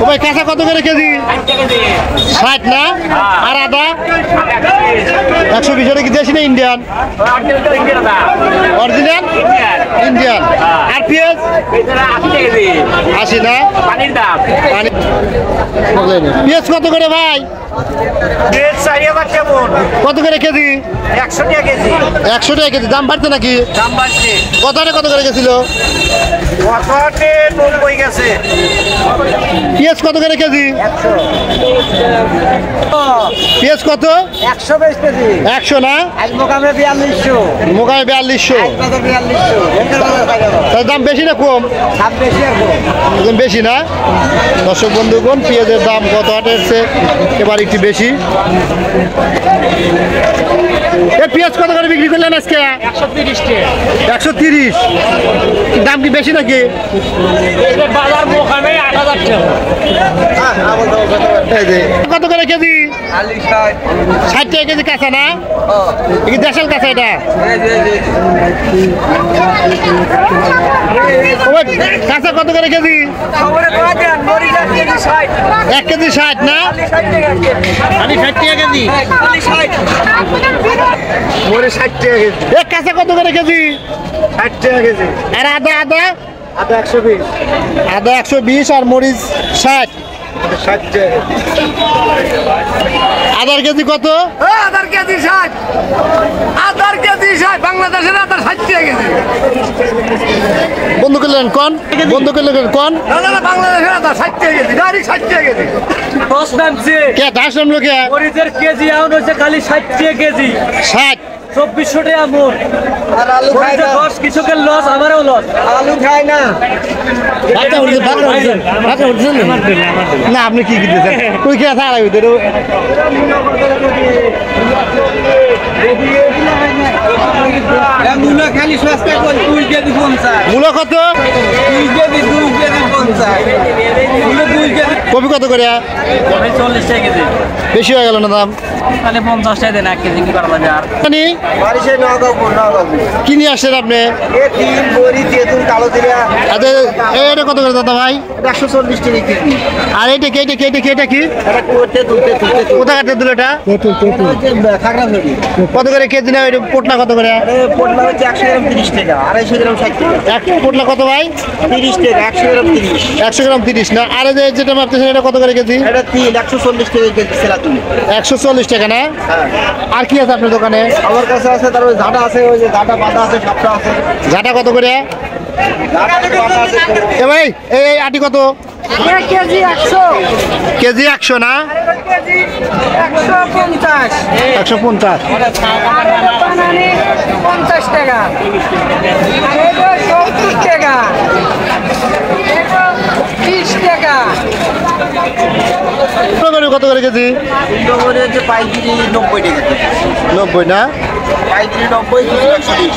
ও ভাই কাঁচা কত করে কেজি? 60 না? আর আদা 120। এটা কি দেশি না ইন্ডিয়ান? Original Indian. আর পেঁয়াজ 80 না? পানি পেঁয়াজ কত করে ভাই? কত করে কেজি? 100 টাকা কেজি। 100 টাকা কেজি। দাম বাড়ছে নাকি? দাম বাড়ছে। কত করে গেছিল? 90 গেছে। পেঁয়াজ কত করে কেজি? 100। পেঁয়াজ কত? 120 কেজি। 100 না? আজ মোকামে 4200। মোকামে 4200। আজ বাজার 4200। এটার বাজার কত? তার দাম বেশি না কম? দাম বেশি আর কম? একদম বেশি না? দর্শক বন্ধুগণ, পেঁয়াজের দাম গত হাটের চেয়ে এবার একটু বেশি। এই পেঁয়াজ কত করে বিক্রি করলেন আজকে? 130 টাকা। 130। দাম কি বেশি নাকি? বাজার মোকামে 8000 টাকা। এই যে কত করে কেজি? আলু 60। 60 টাকা কেজি কাঁচা না? কি দেশাল কাঁচা এটা? কাঁচা কত করে কেজি? 1 কেজি 60 না? আমি 60 টাকা কেজি। 60 টাকা কেজি। কাঁচা কত করে কেজি? 60 টাকা কেজি। আর আদা? আদা 120। আদা 120 আর মরিচ 60। 60 টাকা। আদার কেজি কত? আদার কেজি 60। আদার কেজি 60। বাংলাদেশের আদার 60 টাকা কেজি। বন্ধ করলেন কোন? বন্ধ করলেন কোন? না বাংলাদেশের আদার 60 টাকা কেজি। ডাইরেক্ট 60 টাকা কেজি। দশ নামছে। কে 10 নাম লোকে? মরিচের কেজি এখন হচ্ছে খালি 60 টাকা কেজি। 60। 2400 টাকা মোট। আর আলু খাই না। 10 কৃষকের লস, আমারও লস। আলু খাই না। না আপনি কি কিনতেছেন? তুই কে থাকা লাগবে? মূলা খালি সস্তা করে 2 কেজি 50। মূলো কত? 2 কেজি 50। মূলা 2 কেজি। কপি কত করে? 40 টাকা কেজি। বেশি হয়ে গেল না দাম? তাহলে 50 টাকা দেন 1 কেজি কি করা যাবে আর? বারিশে নগাঁও। কি নিয়ে আসছেন আপনি? এ তিন বড়ি তেতুল কালো জিরা। আচ্ছা এটা কত করে দাদা ভাই? 140 টাকা কেজি। আর এটা কি? এটা কি? এটা তেতুল। কোথা কাটতে দিল এটা? খাগড়া ফেরি। কত করে কেজি না? এটা পোটলা কত করে? পোটলা হচ্ছে 100 গ্রাম 30 টাকা। 250 গ্রাম 60 টাকা। এক পোটলা কত ভাই? 30 টাকা। 100 গ্রাম 30। 100 গ্রাম 30 না? আর এই যে যেটা মাপতেছেন এটা কত করে কেজি? এটা 140 টাকা কেজি সেরা তুমি। 140 টাকা না? হ্যাঁ। আর কি আছে আপনার দোকানে? আমার কাছে আছে, তারপরে ঝাঁটা আছে, ওই যে ঝাঁটা বাঁধা আছে, সাপটা আছে। ঝাঁটা কত করে? ঝাঁটা বাঁধা আছে। এ ভাই এই আটি কত? কেজি 100। কেজি 100 না? কেজি 150। 150। 50 টাকা। 70 টাকা। 30 টাকা। কত করে কেজি? ইন্দ্রগড়ে হচ্ছে পাইকারি 90 টাকা। 90 না? পাইকারি 90, 120।